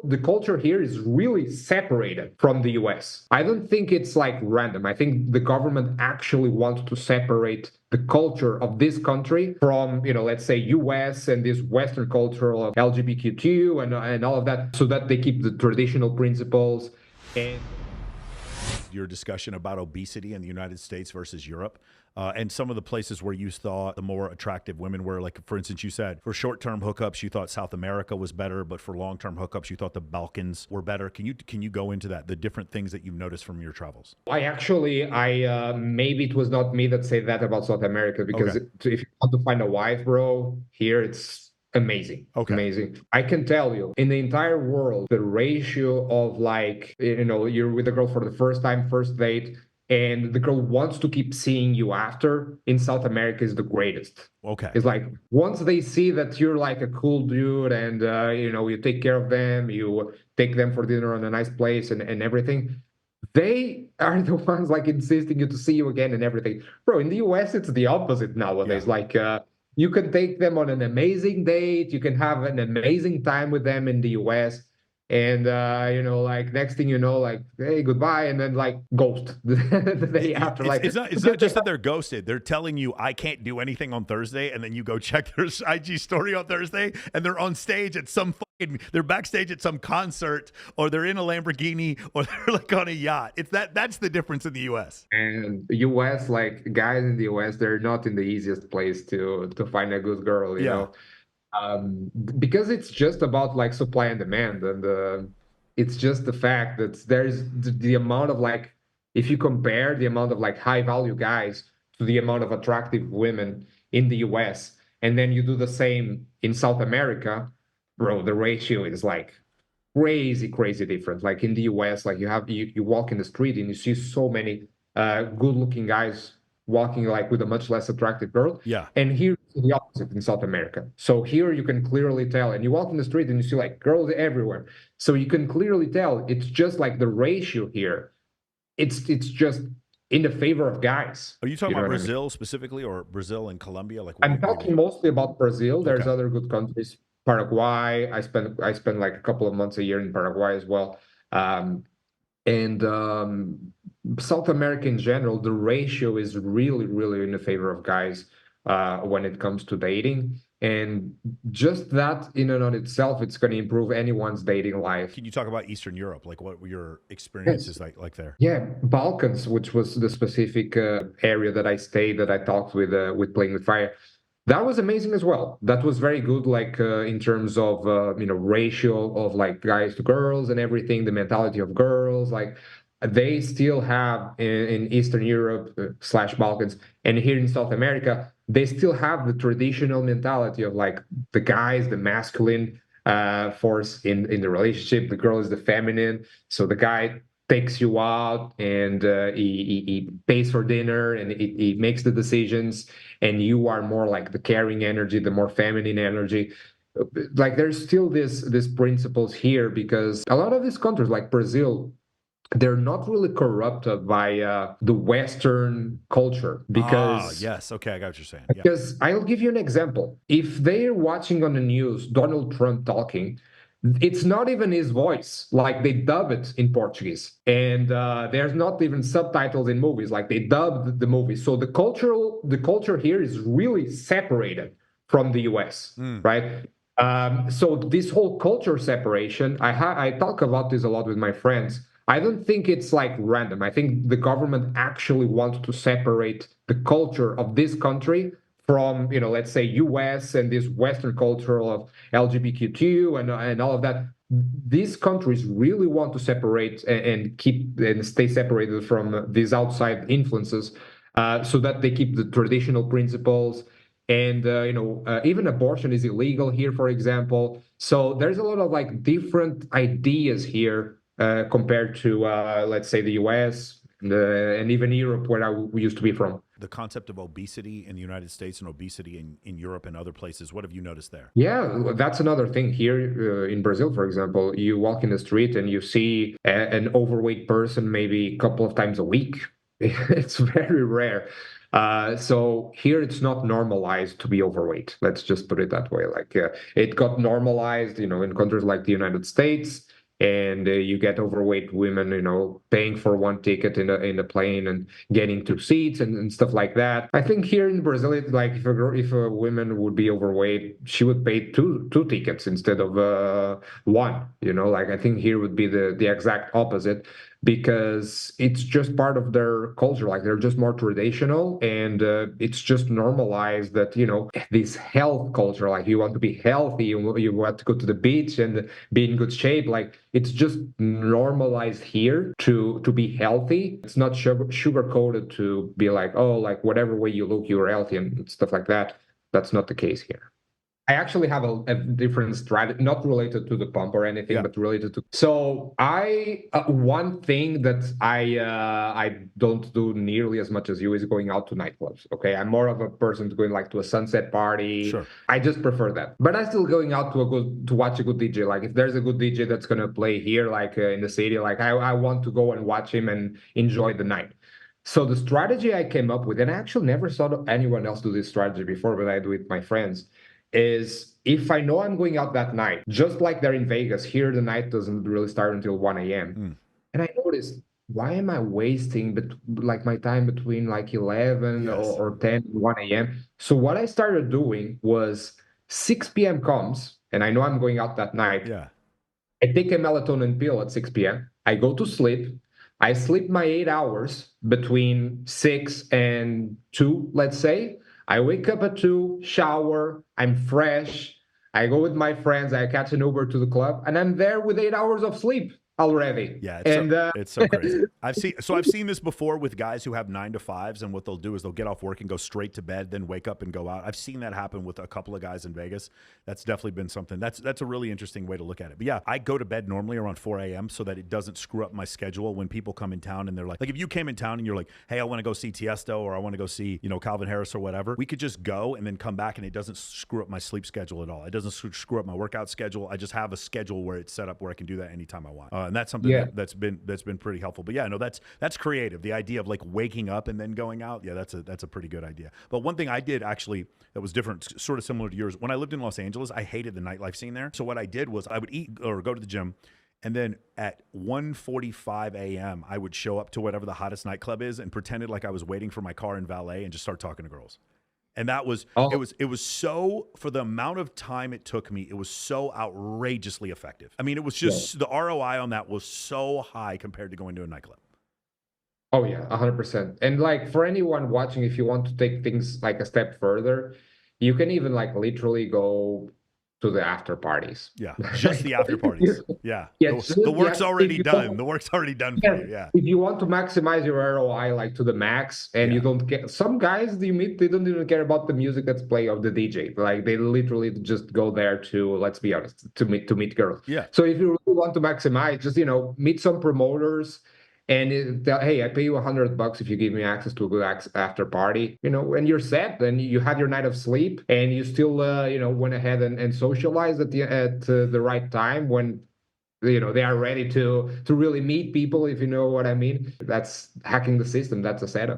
The culture here is really separated from the US. I don't think it's like random. I think the government actually wants to separate the culture of this country from, let's say US and this Western culture of LGBTQ and all of that, so that they keep the traditional principles. And your discussion about obesity in the United States versus Europe, and some of the places where you thought the more attractive women were. Like, for instance, you said for short-term hookups, you thought South America was better, but for long-term hookups, you thought the Balkans were better. Can you go into that, the different things that you've noticed from your travels? I maybe it was not me that said that about South America, because Okay. if you want to find a wife, bro, here it's amazing. Okay. Amazing. I can tell you, in the entire world, the ratio of, like, you're with a girl for the first time, first date, and the girl wants to keep seeing you after, in South America is the greatest. Okay. It's like once they see that you're like a cool dude, and you take care of them, you take them for dinner on a nice place and everything, they are the ones like insisting you to see you again and everything. Bro, in the US, it's the opposite Yeah. nowadays. Like, you can take them on an amazing date, you can have an amazing time with them in the US. And, like, next thing you know, like, hey, goodbye. And then, like, ghost the day after. Like, It's not just that they're ghosted. They're telling you I can't do anything on Thursday, and then you go check their IG story on Thursday, and they're on stage at they're backstage at some concert, or they're in a Lamborghini, or they're like on a yacht. That's the difference in the US. And the US, like, guys in the US, they're not in the easiest place to find a good girl, Yeah. because it's just about like supply and demand, and it's just the fact that there's the amount of, like, if you compare the amount of like high value guys to the amount of attractive women in the US, and then you do the same in South America, bro, the ratio is like crazy different. Like in the US, like you walk in the street and you see so many good looking guys walking like with a much less attractive girl. Yeah. And here it's the opposite in South America. So here you can clearly tell, and you walk in the street and you see like girls everywhere. So you can clearly tell it's just like the ratio here. It's just in the favor of guys. Are you talking You know about what I mean? Brazil specifically, or Brazil and Colombia? Like, I'm what do you talking mean? mostly about Brazil. There's Okay. other good countries. Paraguay. I spent like a couple of months a year in Paraguay as well. Um, and South America in general, the ratio is really in the favor of guys when it comes to dating. And just that in and on itself, it's going to improve anyone's dating life. Can you talk about Eastern Europe? Like, what were your Yes. experiences like there? Yeah, Balkans, which was the specific area that I stayed, that I talked with Playing with Fire. That was amazing as well. That was very good, like in terms of ratio of like guys to girls and everything, the mentality of girls. Like they still have in Eastern Europe slash Balkans, and here in South America, they still have the traditional mentality of like the guys, the masculine force in the relationship. The girl is the feminine. So the guy takes you out, and he pays for dinner, and he makes the decisions, and you are more like the caring energy, the more feminine energy. Like there's still this principles here, because a lot of these countries like Brazil, they're not really corrupted by the Western culture, Ah, because yes. Okay, I got what you're saying. Yeah. I'll give you an example. If they're watching on the news Donald Trump talking, it's not even his voice. Like they dub it in Portuguese, and there's not even subtitles in movies. Like they dubbed the movie. So the culture here is really separated from the US, Mm. right? So this whole culture separation, I talk about this a lot with my friends. I don't think it's like random. I think the government actually wants to separate the culture of this country from, let's say US and this Western culture of LGBTQ and all of that. These countries really want to separate and keep and stay separated from these outside influences, so that they keep the traditional principles. And even abortion is illegal here, for example. So there's a lot of like different ideas here compared to, let's say, the US and even Europe, where we used to be from. The concept of obesity in the United States and obesity in Europe and other places. What have you noticed there? Yeah, that's another thing here in Brazil, for example. You walk in the street and you see an overweight person maybe a couple of times a week. It's very rare. So here it's not normalized to be overweight. Let's just put it that way. Like it got normalized, in countries like the United States, and you get overweight women, paying for one ticket in the plane and getting two seats and stuff like that. I think here in Brazil, it's like if a woman would be overweight, she would pay two tickets instead of one. Like I think here would be the exact opposite, because it's just part of their culture. Like they're just more traditional, and it's just normalized that this health culture. Like you want to be healthy, you want to go to the beach and be in good shape. Like it's just normalized here to be healthy. It's not sugar coated to be like, oh, like whatever way you look, you're healthy and stuff like that. That's not the case here. I actually have a different strategy, not related to the pump or anything, Yeah. but related to. So I one thing that I don't do nearly as much as you is going out to nightclubs. Okay, I'm more of a person going like to a sunset party. Sure. I just prefer that, but I still going out to watch a good DJ. Like if there's a good DJ that's gonna play here, like in the city, like I want to go and watch him and enjoy the night. So the strategy I came up with, and I actually never saw anyone else do this strategy before, but I do it with my friends, is if I know I'm going out that night, just like they're in Vegas, here the night doesn't really start until 1 a.m. Mm. And I noticed, why am I wasting like my time between like 11 Yes. or 10 and 1 a.m.? So what I started doing was 6 p.m. comes, and I know I'm going out that night. Yeah. I take a melatonin pill at 6 p.m. I go to sleep. I sleep my 8 hours between 6 and 2, let's say. I wake up at 2, shower, I'm fresh. I go with my friends, I catch an Uber to the club, and I'm there with 8 hours of sleep already. Yeah, And it's so crazy. I've seen this before with guys who have 9 to 5s, and what they'll do is they'll get off work and go straight to bed, then wake up and go out. I've seen that happen with a couple of guys in Vegas. That's definitely been something. That's a really interesting way to look at it. But yeah, I go to bed normally around 4 a.m. so that it doesn't screw up my schedule when people come in town and they're like if you came in town and you're like, hey, I want to go see Tiesto or I want to go see Calvin Harris or whatever, we could just go and then come back and it doesn't screw up my sleep schedule at all. It doesn't screw up my workout schedule. I just have a schedule where it's set up where I can do that anytime I want, and that's something that's been pretty helpful. But yeah, no, that's creative. The idea of like waking up and then going out, yeah, that's a pretty good idea. But one thing I did actually that was different, sort of similar to yours, when I lived in Los Angeles, I hated the nightlife scene there. So what I did was I would eat or go to the gym, and then at 1:45 a.m. I would show up to whatever the hottest nightclub is and pretended like I was waiting for my car in valet and just start talking to girls. And that was it was so, for the amount of time it took me, it was so outrageously effective. I mean, it was just the ROI on that was so high compared to going to a nightclub. Oh yeah, 100%. And like for anyone watching, if you want to take things like a step further, you can even like literally go to the after parties. Yeah, just the after parties. Yeah, Yeah, the work's already done. The work's already done for you. Yeah. If you want to maximize your ROI like to the max, and you don't get some guys you meet, they don't even care about the music that's playing of the DJ. Like they literally just go there to, let's be honest, to meet girls. Yeah. So if you really want to maximize, just meet some promoters. And hey, I pay you $100 if you give me access to a good after party, and you're set. Then you had your night of sleep, and you still, went ahead and socialized at the right time when, they are ready to really meet people, if you know what I mean. That's hacking the system. That's a setup.